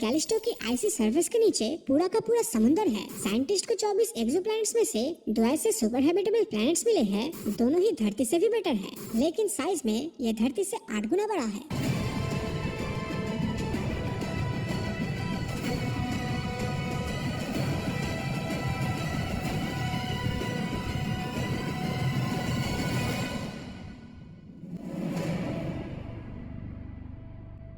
Callisto की आइसी surface के नीचे पूरा का पूरा समुंदर है। साइंटिस्ट को 24 एक्सोप्लैनेट्स में से 2 ऐसे सुपर हैबिटेबल प्लैनेट्स मिले हैं, दोनों ही धरती से भी बेटर है, लेकिन साइज में यह धरती से 8 गुना बड़ा है।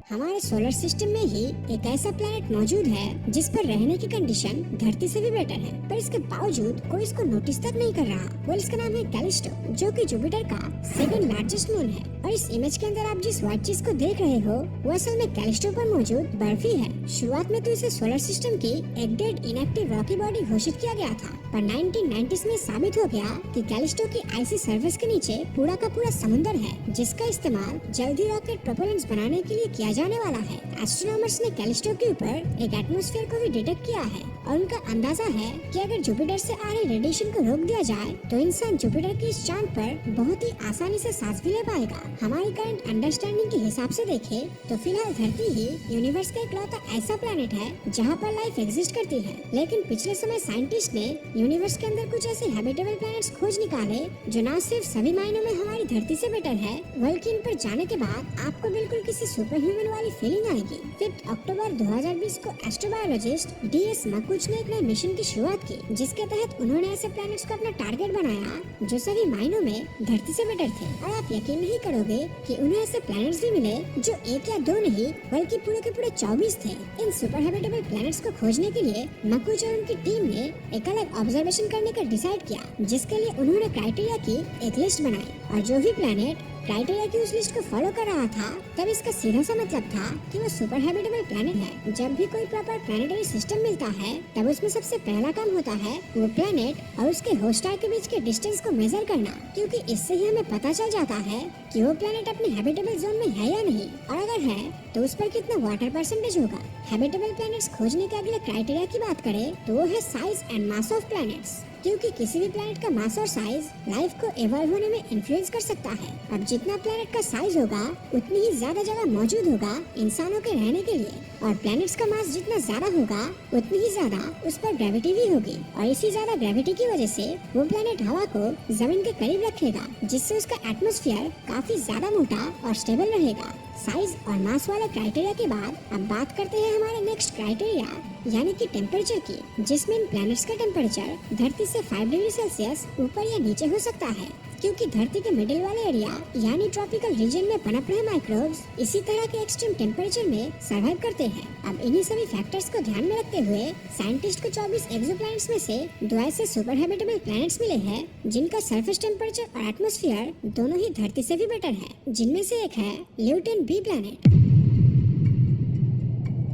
हमारे सोलर सिस्टम में ही एक ऐसा प्लेनेट मौजूद है जिस पर रहने की कंडीशन धरती से भी बेटर है, पर इसके बावजूद कोई इसको नोटिस तक नहीं कर रहा। वो इसका नाम है कैलिस्टो, जो कि जुपिटर का सेकंड लार्जेस्ट मून है। और इस इमेज के अंदर आप जिस व्हाइट चीज को देख रहे हो वो असल में कैलिस्टो पर मौजूद बर्फ ही है। शुरुआत में तो इसे सोलर सिस्टम की एक डेड इनएक्टिव रॉकी बॉडी घोषित किया गया था, पर 1990s में साबित हो गया कि कैलिस्टो की आइसी सरफेस के नीचे पूरा का पूरा समुंदर है, जिसका इस्तेमाल जल्दी रॉकेट प्रोपेलेंट्स बनाने के लिए किया जाने वाला है। एस्ट्रोनॉमर्स ने कैलिस्टो के ऊपर एक एटमॉस्फेयर को भी डिटेक्ट किया है और उनका अंदाजा है कि अगर जुपिटर से आ रही रेडिएशन को रोक दिया जाए तो इंसान जुपिटर के इस चांद पर बहुत ही आसानी से सांस भी ले पाएगा। हमारी करंट अंडरस्टैंडिंग के हिसाब से देखें तो फिलहाल धरती ही यूनिवर्स का इकलौता ऐसा प्लेनेट है जहाँ पर लाइफ एग्जिस्ट करती है, लेकिन पिछले समय साइंटिस्ट ने यूनिवर्स के अंदर कुछ ऐसे हैबिटेबल प्लैनेट्स खोज निकाले जो न सिर्फ सभी मायनों में हमारी धरती से बेटर है, बल्कि इन पर जाने के बाद आपको बिल्कुल किसी सुपर ह्यूमन वाली फीलिंग आएगी। 5 अक्टूबर 2020 को एस्ट्रोबायोलॉजिस्ट DS मकुच ने एक नए मिशन की शुरुआत की, जिसके तहत उन्होंने ऐसे प्लैनेट्स को अपना टारगेट बनाया जो सभी मायनों में धरती से बेटर थे। और आप यकीन नहीं करोगे कि उन्हें ऐसे प्लैनेट्स भी मिले जो 1 या 2 नहीं बल्कि पूरे के पूरे 24 थे। इन सुपर हैबिटेबल प्लैनेट्स को खोजने के लिए मकुच और उनकी टीम ने एक अलग ऑब्जर्वेशन करने का डिसाइड किया, जिसके लिए उन्होंने क्राइटेरिया की एक लिस्ट बनाई और जो भी प्लैनेट क्राइटेरिया की उस लिस्ट को फॉलो कर रहा था तब इसका सीधा सा मतलब था कि वो सुपर हैबिटेबल प्लैनेट है। जब भी कोई प्रॉपर प्लैनेटरी सिस्टम मिलता है तब उसमें सबसे पहला काम होता है वो प्लैनेट और उसके होस्ट स्टार के बीच के डिस्टेंस को मेजर करना, क्योंकि इससे ही हमें पता चल जाता है कि वो प्लैनेट अपने हैबिटेबल जोन में है या नहीं, और अगर है तो उस पर कितना वाटर परसेंटेज होगा। हैबिटेबल प्लैनेट्स खोजने के अगले क्राइटेरिया की बात करें तो वो है size and mass of planets, क्योंकि किसी भी प्लैनेट का मास और साइज लाइफ को इवॉल्व होने में इन्फ्लुएंस कर सकता है। अब जितना प्लैनेट का साइज होगा उतनी ही ज्यादा जगह मौजूद होगा इंसानों के रहने के लिए, और प्लैनेट्स का मास जितना ज्यादा होगा उतनी ही ज्यादा उस पर ग्रेविटी भी होगी, और इसी ज्यादा ग्रेविटी की वजह से वो प्लैनेट हवा को जमीन के करीब रखेगा, जिससे उसका एटमॉस्फेयर काफी ज्यादा मोटा और स्टेबल रहेगा। साइज और मास वाले क्राइटेरिया के बाद अब बात करते हैं हमारे नेक्स्ट क्राइटेरिया यानी कि टेम्परेचर की, जिसमें इन प्लैनेट्स का टेम्परेचर धरती से 5 डिग्री सेल्सियस ऊपर या नीचे हो सकता है, क्योंकि धरती के मिडिल वाले एरिया यानी ट्रॉपिकल रीजन में पनप रहे माइक्रोब्स इसी तरह के एक्सट्रीम टेम्परेचर में सर्वाइव करते हैं। अब इन्हीं सभी फैक्टर्स को ध्यान में रखते हुए साइंटिस्ट को 24 एक्सोप्लैनेट्स में से 2 ऐसे सुपर हैबिटेबल प्लैनेट्स मिले हैं जिनका सरफेस टेम्परेचर और एटमॉस्फेयर दोनों ही धरती से भी बेटर है, जिनमें से एक है ल्यूटेन B प्लैनेट।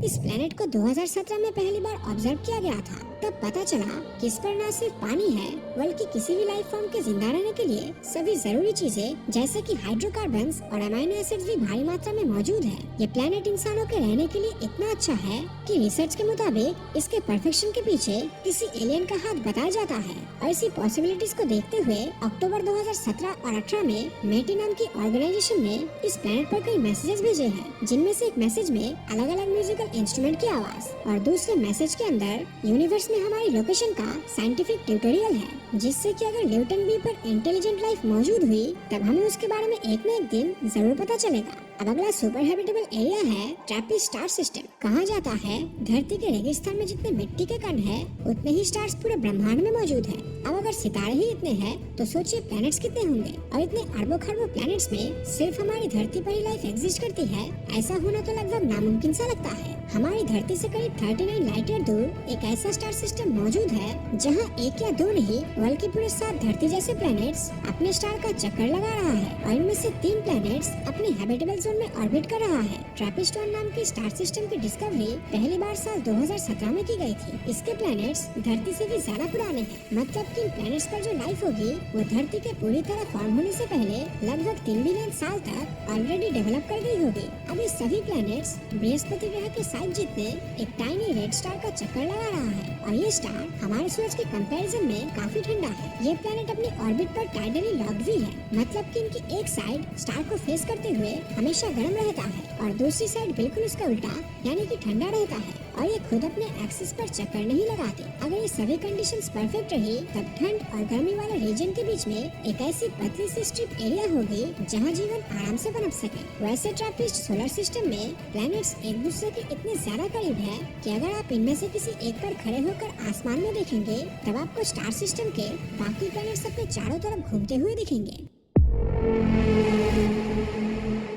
इस प्लेनेट को 2017 में पहली बार ऑब्जर्व किया गया था। तब पता चला कि इस पर न सिर्फ पानी है बल्कि किसी भी लाइफ फॉर्म के जिंदा रहने के लिए सभी जरूरी चीजें जैसे कि हाइड्रोकार्बन्स और अमीनो एसिड्स भी भारी मात्रा में मौजूद है। ये प्लेनेट इंसानों के रहने के लिए इतना अच्छा है कि रिसर्च के मुताबिक इसके परफेक्शन के पीछे किसी एलियन का हाथ बताया जाता है। और इसी पॉसिबिलिटीज को देखते हुए अक्टूबर 2017 और 18 में मेटी नाम की ऑर्गेनाइजेशन ने इस प्लेनेट पर कई मैसेजेस भेजे हैं, जिनमें से एक मैसेज में अलग अलग म्यूजिकल इंस्ट्रूमेंट की आवाज और दूसरे मैसेज के अंदर यूनिवर्स में हमारी लोकेशन का साइंटिफिक ट्यूटोरियल है, जिससे कि अगर ल्यूटेन B पर इंटेलिजेंट लाइफ मौजूद हुई तब हमें उसके बारे में एक न एक दिन जरूर पता चलेगा। अब अगला सुपर हैबिटेबल एरिया है ट्रैपिस्ट स्टार सिस्टम। कहा जाता है धरती के रेगिस्तान में जितने मिट्टी के कण हैं, उतने ही स्टार्स पूरे ब्रह्मांड में मौजूद हैं। अब अगर सितारे ही इतने हैं तो सोचिए प्लैनेट्स कितने होंगे, और इतने अरबों खरबों प्लैनेट्स में सिर्फ हमारी धरती पर ही लाइफ एग्जिस्ट करती है, ऐसा होना तो लगभग नामुमकिन सा लगता है। हमारी धरती से करीब 39 लाइट ईयर दूर एक ऐसा स्टार सिस्टम मौजूद है जहाँ 1 या 2 नहीं बल्कि पूरे 7 धरती जैसे प्लैनेट्स अपने स्टार का चक्कर लगा रहा है, और इनमें से 3 प्लैनेट्स अपने हैबिटेबल जोन में ऑर्बिट कर रहा है। ट्रैपिस्ट 1 नाम के स्टार सिस्टम की डिस्कवरी पहली बार साल 2017 में की गई थी। इसके प्लैनेट्स धरती से भी ज्यादा पुराने हैं, मतलब कि इन प्लैनेट्स पर जो लाइफ होगी वो धरती के पूरी तरह फॉर्म होने से पहले लगभग 3 बिलियन साल तक ऑलरेडी डेवलप कर गई होगी। अब ये सभी प्लैनेट्स बृहस्पति ग्रह के साइज जितने एक टाइनी रेड स्टार का चक्कर लगा रहा है, और ये स्टार हमारे सूरज के कंपैरिजन में काफी ठंडा है। ये प्लैनेट अपनी ऑर्बिट पर टाइडली लॉक्ड भी है, मतलब कि इनकी एक साइड स्टार को फेस करते हुए हमें हमेशा गर्म रहता है और दूसरी साइड बिल्कुल उसका उल्टा यानी कि ठंडा रहता है और ये खुद अपने एक्सिस पर चक्कर नहीं लगाते। अगर ये सभी कंडीशंस परफेक्ट रही तब ठंड और गर्मी वाले रीजन के बीच में एक ऐसी पतली सी स्ट्रिप एरिया होगी जहाँ जीवन आराम से पनप सके। वैसे ट्रैपिस्ट सोलर सिस्टम में प्लैनेट्स एक दूसरे के इतने ज्यादा करीब है कि अगर आप इनमें से किसी एक पर खड़े होकर आसमान में देखेंगे तब आपको स्टार सिस्टम के बाकी प्लैनेट्स अपने चारों तरफ घूमते हुए दिखेंगे।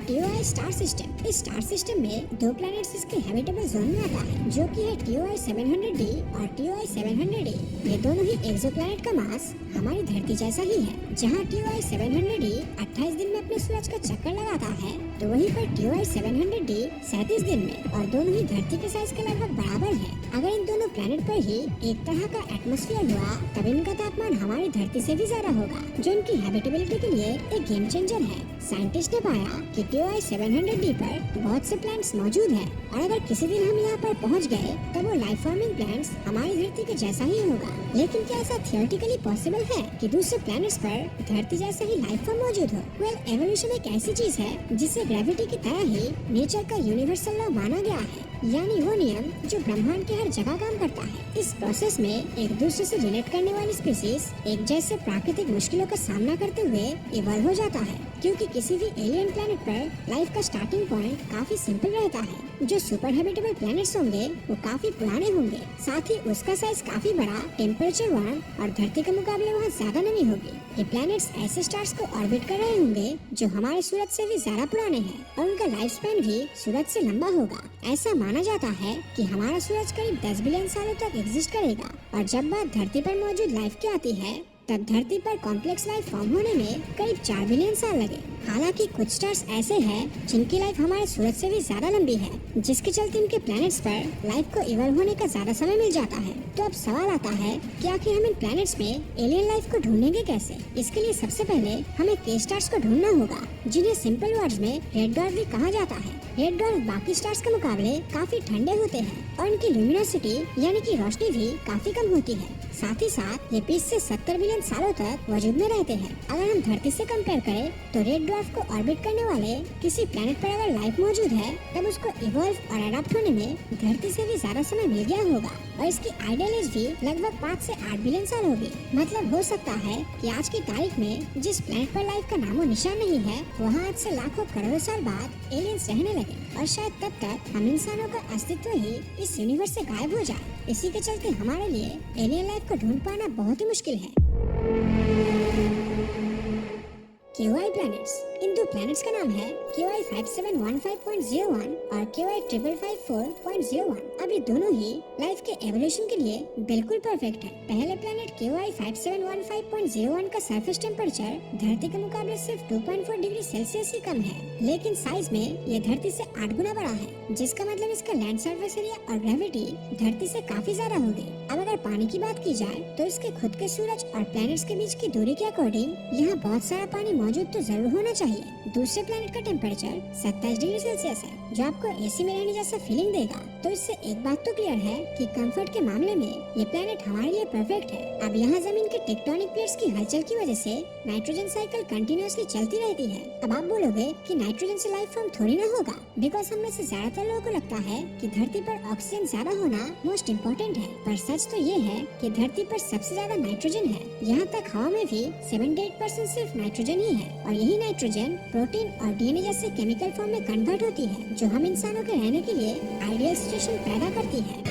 TOI star system. इस स्टार सिस्टम में दो प्लैनेट्स इसके हैबिटेबल जोन में आता है जो कि है TOI 700d और TOI 700a। ये दोनों ही एक्सोप्लैनेट का मास हमारी धरती जैसा ही है। जहाँ TOI 700d 28 दिन में अपने सूरज का चक्कर लगाता है तो वहीं पर TOI 700d 37 दिन में, और दोनों ही धरती के साइज के लगभग बराबर है। अगर इन दोनों प्लैनेट पर ही एक तरह का एटमॉस्फेयर हुआ तब इनका तापमान हमारी धरती से भी ज्यादा होगा, जो इनकी हैबिटेबिलिटी के लिए एक गेम चेंजर है। साइंटिस्ट ने पाया कि TOI 700d पर बहुत से प्लांट्स मौजूद हैं और अगर किसी दिन हम यहाँ पर पहुँच गए तब वो लाइफ फॉर्मिंग प्लांट्स हमारी धरती के जैसा ही होगा। लेकिन क्या ऐसा थियोरेटिकली पॉसिबल है कि दूसरे प्लैनेट्स पर धरती जैसा ही लाइफ फॉर्म मौजूद हो? वेल, एवोल्यूशन एक ऐसी चीज है जिसे ग्रेविटी की तरह ही नेचर का यूनिवर्सल लॉ माना गया है, यानी वो नियम जो ब्रह्मांड के हर जगह काम करता है। इस प्रोसेस में एक दूसरे से रिलेट करने वाली स्पीसीज एक जैसे प्राकृतिक मुश्किलों का सामना करते हुए इवॉल्व हो जाता है, क्योंकि किसी भी एलियन प्लैनेट पर लाइफ का स्टार्टिंग पॉइंट काफी सिंपल रहता है। जो सुपर हैबिटेबल प्लैनेट्स होंगे वो काफी पुराने होंगे, साथ ही उसका साइज काफी बड़ा, टेम्परेचर वार्म और धरती के मुकाबले वहाँ ज्यादा नमी होगी। ये प्लैनेट्स ऐसे स्टार्स को ऑर्बिट कर रहे होंगे जो हमारे सूरज से भी ज्यादा पुराने हैं और उनका लाइफ स्पैन भी सूरज से लंबा होगा। ऐसा माना जाता है कि हमारा सूरज करीब 10 बिलियन सालों तक एग्जिस्ट करेगा और जब बात धरती पर मौजूद लाइफ की आती है तब धरती पर कॉम्प्लेक्स लाइफ फॉर्म होने में करीब 4 बिलियन साल लगे। हालांकि कुछ स्टार्स ऐसे हैं जिनकी लाइफ हमारे सूरज से भी ज्यादा लंबी है, जिसके चलते उनके प्लैनेट्स पर लाइफ को इवॉल्व होने का ज्यादा समय मिल जाता है। तो अब सवाल आता है कि आखिर हम इन प्लैनेट्स में एलियन लाइफ को ढूंढेंगे कैसे? इसके लिए सबसे पहले हमें के स्टार्स को ढूंढना होगा, जिन्हें सिंपल वर्ड्स में रेड डॉर्फ भी कहा जाता है। रेड डॉर्फ बाकी स्टार्स के मुकाबले काफी ठंडे होते हैं और इनकी ल्यूमिनोसिटी यानी कि रोशनी भी काफी कम होती है। साथ ही साथ ये 20 से 70 बिलियन सालों तक वजूद में रहते हैं। अगर हम धरती से कंपेयर करें तो रेड डॉर्फ को ऑर्बिट करने वाले किसी प्लैनेट पर अगर लाइफ मौजूद है तब उसको इवॉल्व और अडॉप्ट होने में धरती से भी ज्यादा समय मिल गया होगा और इसकी आइडियल एज भी लगभग 5 से 8 बिलियन साल होगी। मतलब हो सकता है कि आज की तारीख में जिस प्लैनेट पर लाइफ का नामो निशान नहीं है वहाँ आज से लाखों करोड़ों साल बाद एलियंस रहने लगे और शायद तब तक हम इंसानों का अस्तित्व ही इस यूनिवर्स से गायब हो जाए। इसी के चलते हमारे लिए एलियन लाइफ को ढूंढ पाना बहुत ही मुश्किल है। KOI planets. इन दो प्लैनेट्स का नाम है KOI 5715.01 और KOI 5554.01। अब ये दोनों ही लाइफ के एवोल्यूशन के लिए बिल्कुल परफेक्ट है। पहले प्लैनेट KOI 5715.01 का सरफेस टेम्परेचर धरती के मुकाबले सिर्फ 2.4 डिग्री सेल्सियस ही कम है, लेकिन साइज में ये धरती से 8 गुना बड़ा है, जिसका मतलब इसका लैंड सरफेस एरिया और ग्रेविटी धरती से काफी ज्यादा होगी। अब अगर पानी की बात की जाए तो इसके खुद के सूरज और प्लैनेट्स के बीच की दूरी के अकॉर्डिंग यहाँ बहुत सारा पानी मौजूद तो जरूर होना चाहिए। दूसरे प्लैनेट का टेम्परेचर 27 डिग्री सेल्सियस है, जो आपको एसी में रहने जैसा फीलिंग देगा। तो इससे एक बात तो क्लियर है कि कंफर्ट के मामले में ये प्लैनेट हमारे लिए परफेक्ट है। अब यहाँ जमीन के टेक्टोनिक प्लेट्स की हलचल की वजह से नाइट्रोजन साइकिल कंटिन्यूअसली चलती रहती है। अब आप बोलोगे कि नाइट्रोजन से लाइफ फॉर्म थोड़ी ना होगा, बिकॉज हम में से ज्यादातर लोगों को लगता है कि धरती पर ऑक्सीजन ज्यादा होना मोस्ट इम्पोर्टेंट है, पर सच तो ये है कि धरती पर सबसे ज्यादा नाइट्रोजन है। यहाँ तक हवा में भी 78% सिर्फ नाइट्रोजन ही है और यही नाइट्रोजन प्रोटीन और डीएनए जैसे केमिकल फॉर्म में कन्वर्ट होती है, जो हम इंसानों के रहने के लिए आइडियल सिचुएशन पैदा करती है।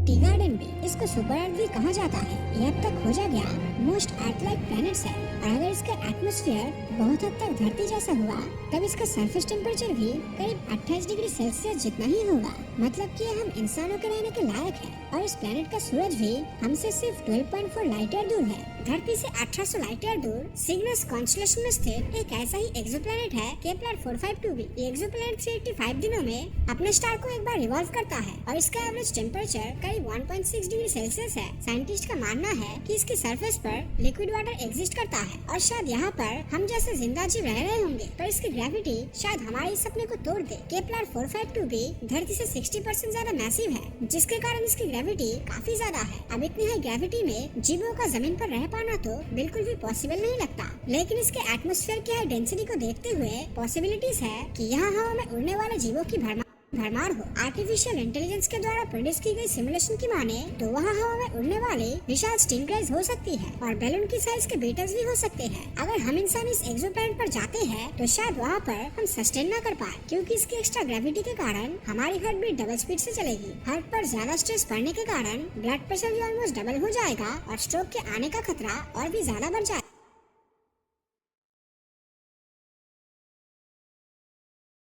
टी गार्डन भी, इसको सुपर अर्थ भी कहा जाता है। ये अब तक खोजा गया मोस्ट अर्थ लाइक प्लैनेट्स है और अगर इसका एटमॉस्फेयर बहुत हद तक धरती जैसा हुआ तब इसका सरफेस टेम्परेचर भी करीब 28 डिग्री सेल्सियस जितना ही होगा। मतलब कि हम इंसानों के रहने के लायक है और इस प्लैनेट का सूरज भी हमसे सिर्फ 12.4 लाइट ईयर दूर है। धरती से 1800 लाइट ईयर दूर सिग्नस कॉन्स्टेलेशन में स्थित एक ऐसा ही एक्सोप्लैनेट है केप्लर 452b। ये एक्सोप्लैनेट 385 दिनों में अपने स्टार को एक बार रिवॉल्व करता है और इसका एवरेज टेम्परेचर करीब 1.6 डिग्री सेल्सियस है। साइंटिस्ट का मानना है कि इसकी सरफेस पर लिक्विड वाटर एग्जिस्ट करता है और शायद यहाँ पर हम जैसे जिंदा जीव रह रहे होंगे, पर इसकी ग्रेविटी शायद हमारे इस सपने को तोड़ दे। केप्लर 452b धरती से 60% ज्यादा मैसिव है, जिसके कारण इसकी ग्रेविटी काफी ज्यादा है। अब इतनी हाई ग्रेविटी में जीवों का जमीन पर रह पाना तो बिल्कुल भी पॉसिबल नहीं लगता, लेकिन इसके एटमॉस्फेयर की हाई डेंसिटी को देखते हुए पॉसिबिलिटीज है कि यहाँ हवा में उड़ने वाले जीवों की भरमार हो। आर्टिफिशियल इंटेलिजेंस के द्वारा प्रोड्यूस की गई सिमुलेशन की माने तो वहाँ हवा में उड़ने वाले विशाल स्टिंग्रेज हो सकती है और बैलून की साइज के बीटल्स भी हो सकते हैं। अगर हम इंसान इस एक्सोप्लैनेट पर जाते हैं तो शायद वहाँ पर हम सस्टेन न कर पाए, क्योंकि इसकी एक्स्ट्रा ग्रेविटी के कारण हमारी हार्ट बीट डबल स्पीड से चलेगी। हार्ट पर ज्यादा स्ट्रेस पड़ने के कारण ब्लड प्रेशर भी ऑलमोस्ट डबल हो जाएगा और स्ट्रोक के आने का खतरा और भी ज्यादा बढ़ जाएगा।